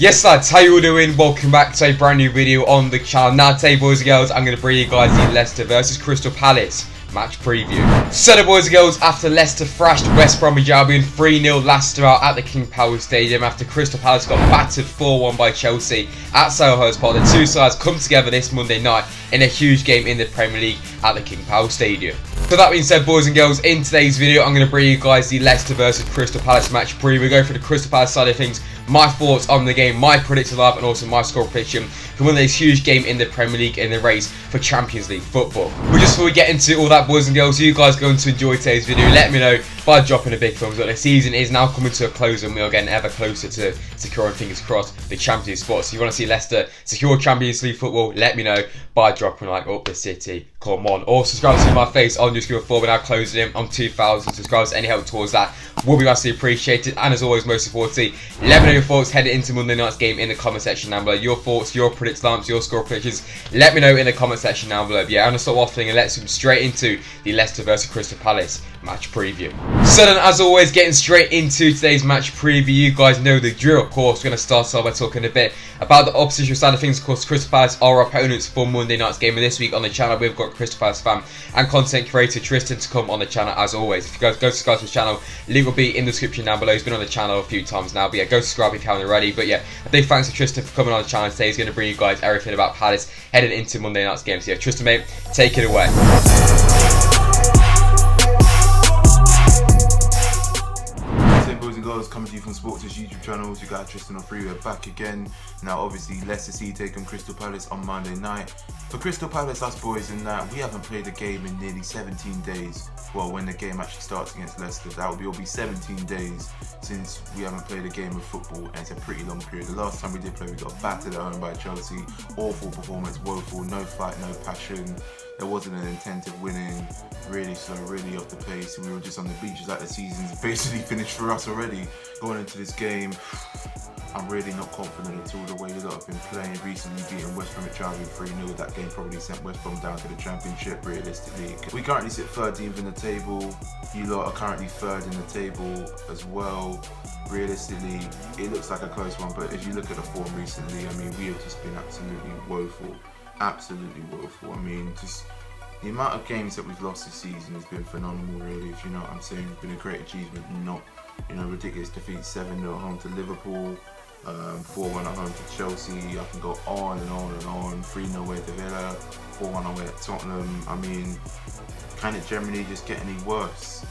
Yes lads, how you all doing? Welcome back to a brand new video on the channel. Now today boys and girls, I'm going to bring you guys the Leicester versus Crystal Palace match preview. So the boys and girls, after Leicester thrashed West Bromwich Albion 3-0 last out at the King Power Stadium, after Crystal Palace got battered 4-1 by Chelsea at Selhurst Park, the two sides come together this Monday night in a huge game in the Premier League at the King Power Stadium. So that being said boys and girls, in today's video I'm going to bring you guys the Leicester versus Crystal Palace match preview. We go for the Crystal Palace side of things, my thoughts on the game, my predicted live, and also my score prediction for one of this huge game in the Premier League in the race for Champions League football. But just before we get into all that boys and girls, you guys going to enjoy today's video, let me know by dropping a big thumbs up. The season is now coming to a close and we are getting ever closer to securing, fingers crossed, the Champions League spot. So if you want to see Leicester secure Champions League football, let me know by dropping a like up the city. Come on. Also subscribe to my face on your screen before we're now closing in on 2,000 subscribers. Any help towards that will be massively appreciated. And as always, most importantly, let me know your thoughts heading into Monday night's game in the comment section down below. Your thoughts, your predictions, your score predictions, let me know in the comment section down below. But yeah, I'm going to stop waffling and let's jump straight into the Leicester versus Crystal Palace match preview. So then, as always, getting straight into today's match preview, you guys know the drill. Of course, we're going to start off by talking a bit about the opposition side of things. Of course, Crystal Palace are our opponents for Monday night's game, and this week on the channel we've got Crystal Palace fan and content creator Tristan to come on the channel as always. If you guys go subscribe to the channel, link will be in the description down below. He's been on the channel a few times now, but yeah, go subscribe if you haven't already. But yeah, a big thanks to Tristan for coming on the channel today. He's going to bring you guys everything about Palace heading into Monday night's game. So yeah, Tristan mate, take it away. Coming to you from SPORTSA's YouTube channels, you got Tristan on free. We're back again. Now obviously Leicester City taking Crystal Palace on Monday night. For Crystal Palace, us boys, in that we haven't played a game in nearly 17 days. Well, when the game actually starts against Leicester, it'll be 17 days since we haven't played a game of football, and it's a pretty long period. The last time we did play, we got battered at home by Chelsea. Awful performance, woeful, no fight, no passion. There wasn't an intent of winning, really slow, really off the pace, and we were just on the beach. It's like the season's basically finished for us already. Going into this game, I'm really not confident at all the way you lot have been playing. Recently beating West Bromwich Albion 3-0, that game probably sent West Brom down to the Championship realistically. We currently sit 13th in the table, you lot are currently 3rd in the table as well. Realistically, it looks like a close one, but if you look at the form recently, I mean, we have just been absolutely woeful. Absolutely woeful. I mean, just the amount of games that we've lost this season has been phenomenal, really, if you know what I'm saying. It's been a great achievement, not, you know, ridiculous defeat. 7-0 at home to Liverpool, 4-1 at home to Chelsea. I can go on and on and on. 3-0 away to Villa, 4-1 away at Tottenham. I mean, can it generally just get any worse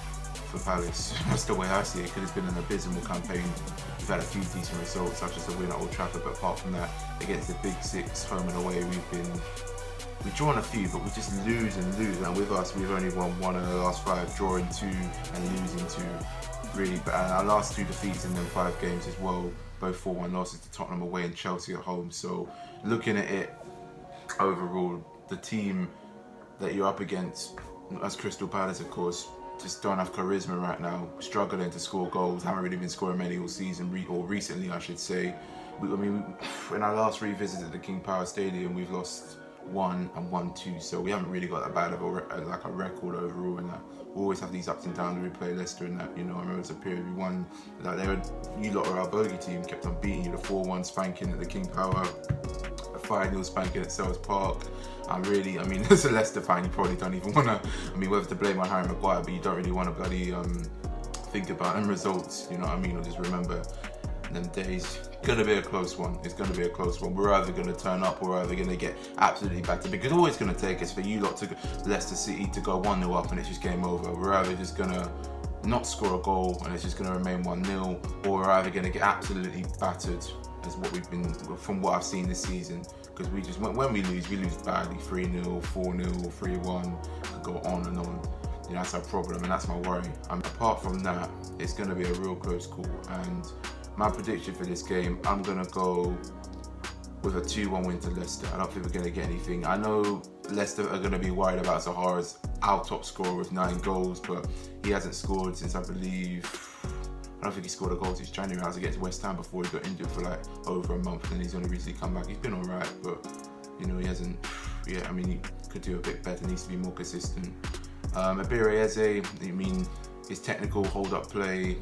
for Palace? That's the way I see it, because it's been an abysmal campaign. We've had a few decent results, such as the win at Old Trafford, but apart from that, against the big six, home and away, we've drawn a few, but we just lose and lose. And with us, we've only won 1 of the last 5, drawing 2 and losing 2. Really bad. And our last 2 defeats in them 5 games as well, both 4-1 losses to Tottenham away and Chelsea at home. So looking at it overall, the team that you're up against, as Crystal Palace of course, just don't have charisma right now, struggling to score goals, haven't really been scoring many all season, or recently I should say. I mean, in our last revisit at the King Power Stadium, we've lost 1 and won 2, so we haven't really got that bad of a record overall. And that we always have these ups and downs when we play Leicester, and that, you know, I remember it's a period we won, like you lot were our bogey team, kept on beating you, the 4-1 spanking at the King Power, a 5-0 spanking at Selhurst Park. I mean, as a Leicester fan, you probably don't even want to, I mean, whether to blame on Harry Maguire, but you don't really want to bloody think about them results, you know what I mean, or just remember them days. It's going to be a close one. It's going to be a close one. We're either going to turn up or we're either going to get absolutely battered, because all it's going to take is for you lot to Leicester City to go 1-0 up and it's just game over. We're either just going to not score a goal and it's just going to remain 1-0, or we're either going to get absolutely battered, as what we've been, from what I've seen this season. Because we just, when we lose badly. 3-0, 4-0, 3-1, could go on and on. You know, that's our problem, and that's my worry. And apart from that, it's going to be a real close call. And my prediction for this game, I'm going to go with a 2-1 win to Leicester. I don't think we're going to get anything. I know Leicester are going to be worried about Sahara's our top scorer with 9 goals, but he hasn't scored since, I believe, I don't think he scored a goal since January. I was against West Ham before he got injured for like over a month, and then he's only recently come back. He's been alright, but you know, he hasn't, yeah, I mean, he could do a bit better, needs to be more consistent. Abire Eze, I mean, his technical hold-up play,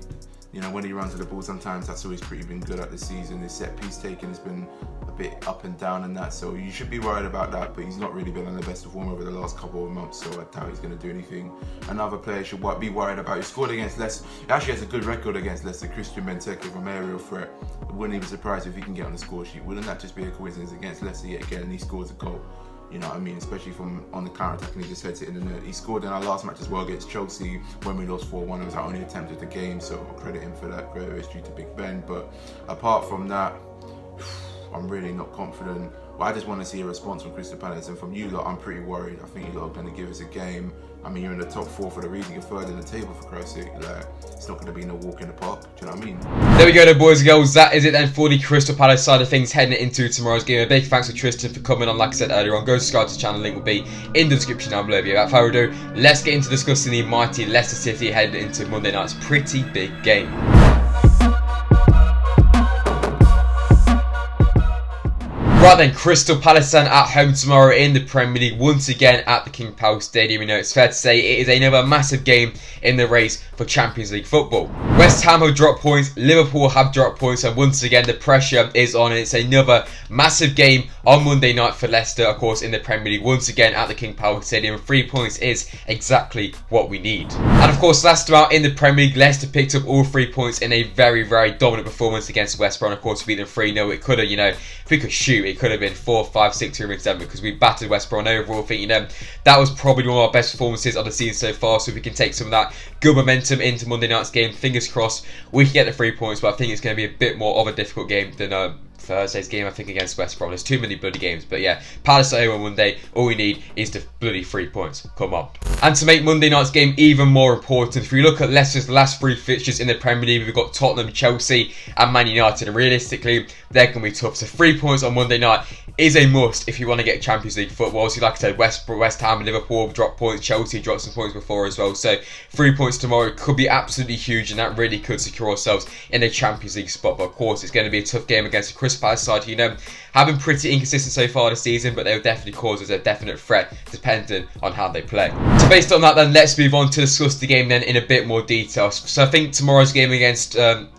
You know, when he runs to the ball, sometimes that's always pretty been good at this season. His set piece taking has been a bit up and down and that, so you should be worried about that, but he's not really been on the best of form over the last couple of months, so I doubt he's going to do anything. Another player should be worried about, he scored against Leicester, he actually has a good record against Leicester, Christian Benteke from aerial threat. I wouldn't even be surprised if he can get on the score sheet. Wouldn't that just be a coincidence against Leicester yet again and he scores a goal? You know what I mean? Especially from on the counter attack and he just heads it in the net. He scored in our last match as well against Chelsea when we lost 4-1. It was our only attempt at the game, so I'll credit him for that. Great history to Big Ben. But apart from that, I'm really not confident. Well, I just want to see a response from Crystal Palace, and from you lot, I'm pretty worried. I think you lot are going to give us a game. I mean, you're in the top 4 for the reason, you're third in the table, for Christ's sake. Like, it's not going to be no walk in the park. Do you know what I mean? There we go, then, boys and girls. That is it then for the Crystal Palace side of things heading into tomorrow's game. A big thanks to Tristan for coming on. Like I said earlier on, go subscribe to the channel. Link will be in the description down below. Without further ado, let's get into discussing the mighty Leicester City heading into Monday night's pretty big game. Right then, Crystal Palace then at home tomorrow in the Premier League, once again at the King Power Stadium. You know, it's fair to say it is another massive game in the race for Champions League football. West Ham have dropped points, Liverpool have dropped points, and once again the pressure is on, and it's another massive game on Monday night for Leicester, of course, in the Premier League, once again at the King Power Stadium. 3 points is exactly what we need. And of course, last time out in the Premier League, Leicester picked up all 3 points in a very, very dominant performance against West Brom. Of course, we beat them 3-0. It could have, you know, if we could shoot, it could have been 4, 5, 6, 2, 7, because we battered West Brom. Overall, I think, you know, that was probably one of our best performances of the season so far. So if we can take some of that good momentum into Monday night's game, fingers crossed, we can get the 3 points. But I think it's going to be a bit more of a difficult game than Thursday's game, I think, against West Brom. There's too many bloody games. But yeah, Palace at home on Monday, all we need is the bloody 3 points. Come on. And to make Monday night's game even more important, if you look at Leicester's last 3 fixtures in the Premier League, we've got Tottenham, Chelsea and Man United, and realistically they're going to be tough. So 3 points on Monday night is a must if you want to get Champions League football. Obviously, like I said, West Ham and Liverpool dropped points, Chelsea dropped some points before as well. So 3 points tomorrow could be absolutely huge, and that really could secure ourselves in a Champions League spot. But of course, it's going to be a tough game against the Crystal Palace side, you know, have been pretty inconsistent so far this season, but they'll definitely cause us a definite threat depending on how they play. So based on that then, let's move on to discuss the game then in a bit more detail. So I think tomorrow's game against forgot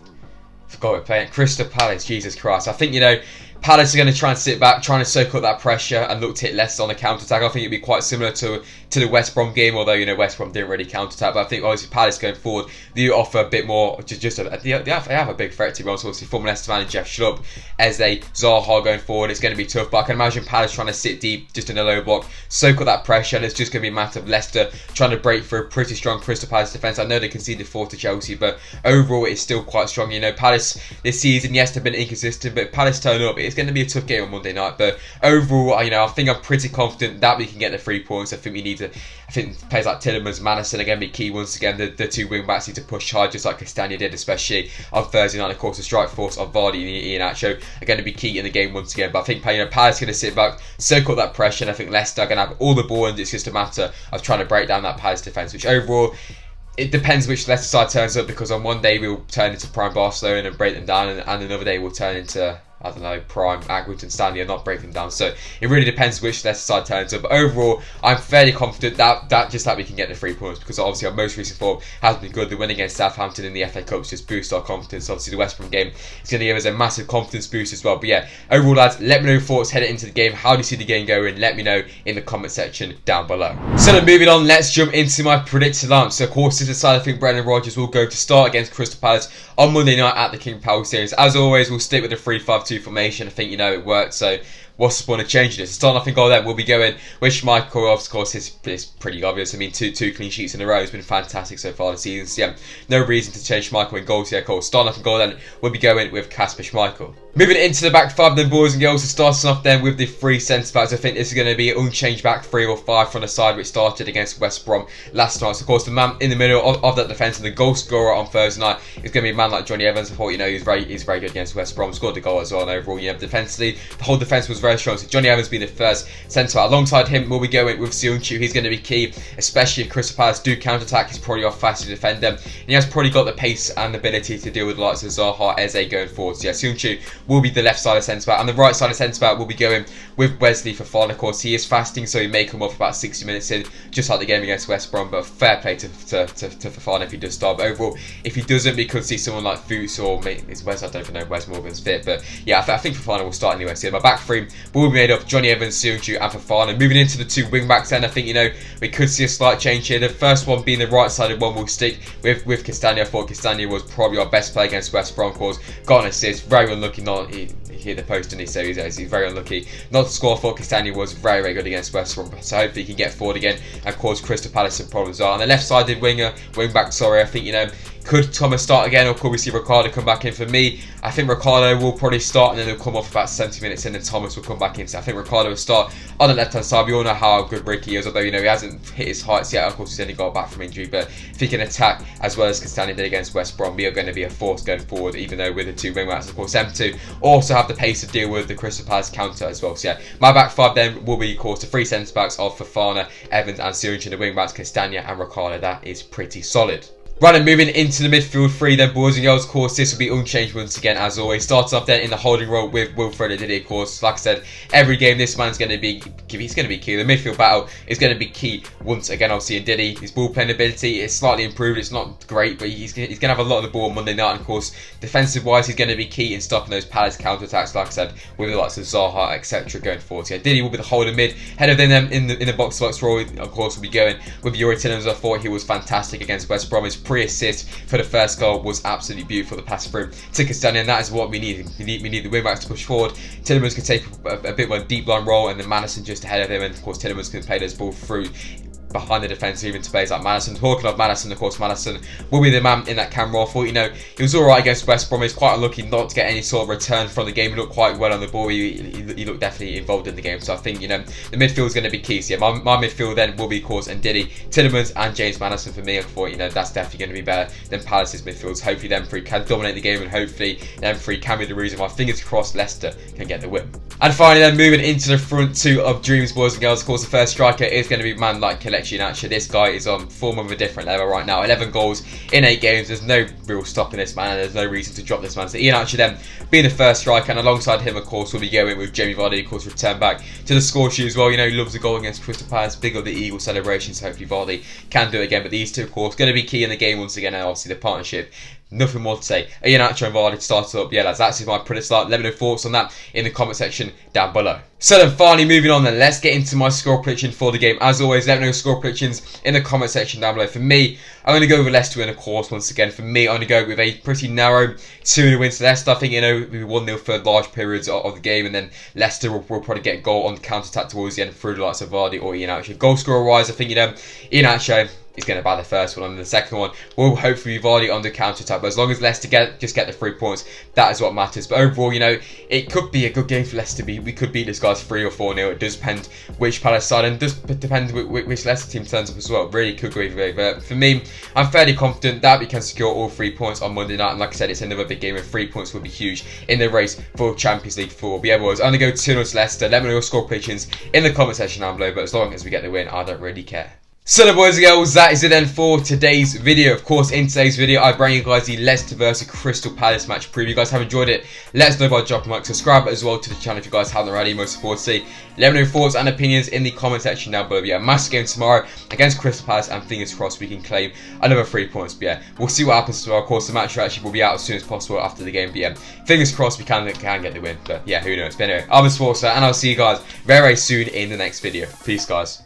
we're playing Crystal Palace, Jesus Christ. I think, you know, Palace are going to try and sit back, trying to soak up that pressure and look to hit Leicester on the counter-attack. I think it'd be quite similar to the West Brom game, although, you know, West Brom didn't really counter-attack. But I think, obviously, Palace going forward, they offer a bit more, they have a big threat, to be honest. Obviously, former Leicester man and Jeff Schlupp, Eze, Zaha going forward, it's going to be tough. But I can imagine Palace trying to sit deep, just in a low block, soak up that pressure, and it's just going to be a matter of Leicester trying to break through a pretty strong Crystal Palace defence. I know they conceded 4 to Chelsea, but overall, it's still quite strong. You know, Palace this season, yes, they've been inconsistent, but Palace turn up, it's going to be a tough game on Monday night. But overall, you know, I think I'm pretty confident that we can get the 3 points. I think we need to, I think players like Tielemans, Madison are going to be key once again. The 2 wing backs need to push hard, just like Castagna did, especially on Thursday night. Of course, the strike force of Vardy and Iheanacho are going to be key in the game once again. But I think, you know, Palace are going to sit back, soak up that pressure, and I think Leicester are going to have all the ball, and it's just a matter of trying to break down that Palace defence, which overall, it depends which Leicester side turns up, because on one day we'll turn into prime Barcelona and break them down, and another day we'll turn into, I don't know, prime Accrington Stanley and not break them down. So it really depends which Leicester side turns up. But overall, I'm fairly confident that we can get the 3 points, because obviously our most recent form has been good. The win against Southampton in the FA Cups just boosts our confidence. Obviously the West Brom game is going to give us a massive confidence boost as well. But yeah, overall, lads, let me know your thoughts heading into the game. How do you see the game going? Let me know in the comment section down below. So then moving on, let's jump into my predicted lineup. So of course, this is the side I think Brendan Rodgers will go to start against Crystal Palace on Monday night at the King Power Stadium. As always, we'll stick with the 3-5-2 formation. I think, you know, it worked, so what's the point of changing it? Starting off in goal then, we'll be going with Schmeichel. Of course, it's pretty obvious. I mean, two clean sheets in a row has been fantastic so far this season. So yeah, no reason to change Schmeichel in goals. Yeah, cool. Starting off in goal then, we'll be going with Kasper Schmeichel. Moving into the back 5 then, boys and girls, so starting off then with the 3 centre-backs. I think this is going to be an unchanged back 3 or 5 from the side which started against West Brom last night. So of course, the man in the middle of that defence and the goal scorer on Thursday night is going to be a man like Johnny Evans. I thought, you know, he's very good against West Brom. Scored the goal as well, and overall, you know, defensively, the whole defence was very strong. So Johnny Evans being the first centre back. Alongside him, we'll be going with Seunchu. He's going to be key, especially if Crystal Palace do counter-attack. He's probably our fastest defender. And he has probably got the pace and ability to deal with the likes of Zaha, Eze going forward. So yeah, Seunchu will be the left side of centre-back. And the right side of centre-back will be going with Wesley Fofana. Of course, he is fasting, so he may come off about 60 minutes in, just like the game against West Brom. But fair play to Fofana if he does start. But overall, if he doesn't, we could see someone like Fuchs or Wes. I don't even know Wes Morgan's fit. But yeah, I think Fofana will start anyway. So yeah, my back three will be made up Johnny Evans, Seunchu and Fofana. Moving into the two wing backs then, I think, we could see a slight change here. The first one being the right sided one will stick with Castagna. I thought Castagna was probably our best player against West Brom. Of course, got an assist, very unlucky not he hit the post, and so he's very unlucky not to score. I thought Castagna was very, very good against West Brom, so hopefully he can get forward again and cause Crystal Palace some problems. On the left sided wing back, I think, could Thomas start again, or could we see Ricardo come back in? For me, I think Ricardo will probably start and then he'll come off about 70 minutes in and Thomas will come back in. So I think Ricardo will start on the left hand side. We all know how good Ricky is, although he hasn't hit his heights yet. Of course, he's only got back from injury, but if he can attack as well as Castagna did against West Brom, we are going to be a force going forward, even though with the two wing backs, of course, them two also have the pace to deal with the Crystal Palace counter as well. So yeah, my back five then will be, of course, the three centre backs of Fofana, Evans and Seunchu, the wing backs Castagna and Ricardo. That is pretty solid. Right, and moving into the midfield three then, boys and girls. Of course, this will be unchanged once again as always. Starts up then in the holding role with Wilfred Ndidi. Of course, like I said, every game this man's going to be key. The midfield battle is going to be key once again. Obviously, Ndidi, his ball playing ability is slightly improved. It's not great, but he's going to have a lot of the ball on Monday night. And of course, defensive wise, he's going to be key in stopping those Palace counter attacks. Like I said, with the likes of Zaha, etc. going forward. So yeah, Ndidi will be the holding mid. Head of them in the box to box role. Of course, will be going with Yuri Tillemans. I thought he was fantastic against West Brom. His pre-assist for the first goal was absolutely beautiful. The pass through to Castagna, and that is what we need. We need the wing backs to push forward. Tillemans can take a bit more deep line role, and then Madison just ahead of him. And of course, Tillemans can play this ball through behind the defence, even to players like Madison. Talking of Madison, of course, Madison will be the man in that camera. I thought, he was alright against West Brom. He's quite unlucky not to get any sort of return from the game. He looked quite well on the ball. He looked definitely involved in the game. So I think, the midfield is going to be key. So yeah, my midfield then will be, of course, Ndidi, Tillemans and James Madison for me. I thought, that's definitely going to be better than Palace's midfields. Hopefully them three can dominate the game, and hopefully them three can be the reason why, fingers crossed, Leicester can get the win. And finally then, moving into the front two of dreams, boys and girls. Of course, the first striker is going to be a man like Kelechi Iheanacho. This guy is on form of a different level right now. 11 goals in 8 games. There's no real stopping this man, and there's no reason to drop this man. So Iheanacho then being the first striker, and alongside him, of course, we'll be going with Jamie Vardy, of course, return back to the score sheet as well. He loves a goal against Crystal Palace. Big of the Eagle celebration, so hopefully Vardy can do it again. But these two, of course, going to be key in the game once again, and obviously the partnership. Nothing more to say. Iheanacho and Vardy started up. Yeah, lads, that's my prediction. Let me know thoughts on that in the comment section down below. So then finally moving on then, let's get into my score prediction for the game. As always, let me know score predictions in the comment section down below. For me, I'm going to go with Leicester win, of course, once again. For me, I'm going to go with a pretty narrow 2-0 win to Leicester. I think, we 1-0 for large periods of the game, and then Leicester will probably get a goal on the counter-attack towards the end through the likes of Vardy or Iheanacho. Goal scorer wise, I think, Iheanacho is going to buy the first one, and the second one will hopefully be Vardy on the counter-attack. But as long as Leicester just get the 3 points, that is what matters. But overall, it could be a good game for Leicester. We could beat this guys 3 or 4-0. It does depend which Palace side, and it does depend which Leicester team turns up as well. It really could go either way. But for me, I'm fairly confident that we can secure all 3 points on Monday night. And like I said, it's another big game, and 3 points will be huge in the race for Champions League 4. But yeah, boys, I'm going to go 2-0 to Leicester. Let me know your score predictions in the comment section down below. But as long as we get the win, I don't really care. So then, boys and girls, that is it then for today's video. Of course, in today's video, I bring you guys the Leicester versus Crystal Palace match preview. If you guys have enjoyed it, let us know by dropping a like, subscribe as well to the channel if you guys haven't already. Most SPORTSA. Let me know your thoughts and opinions in the comment section down below. But yeah, massive game tomorrow against Crystal Palace, and fingers crossed we can claim another 3 points. But yeah, we'll see what happens tomorrow. Of course, the match actually will be out as soon as possible after the game. But yeah, fingers crossed we can get the win. But yeah, who knows. But anyway, I'm SPORTSA, and I'll see you guys very, very soon in the next video. Peace, guys.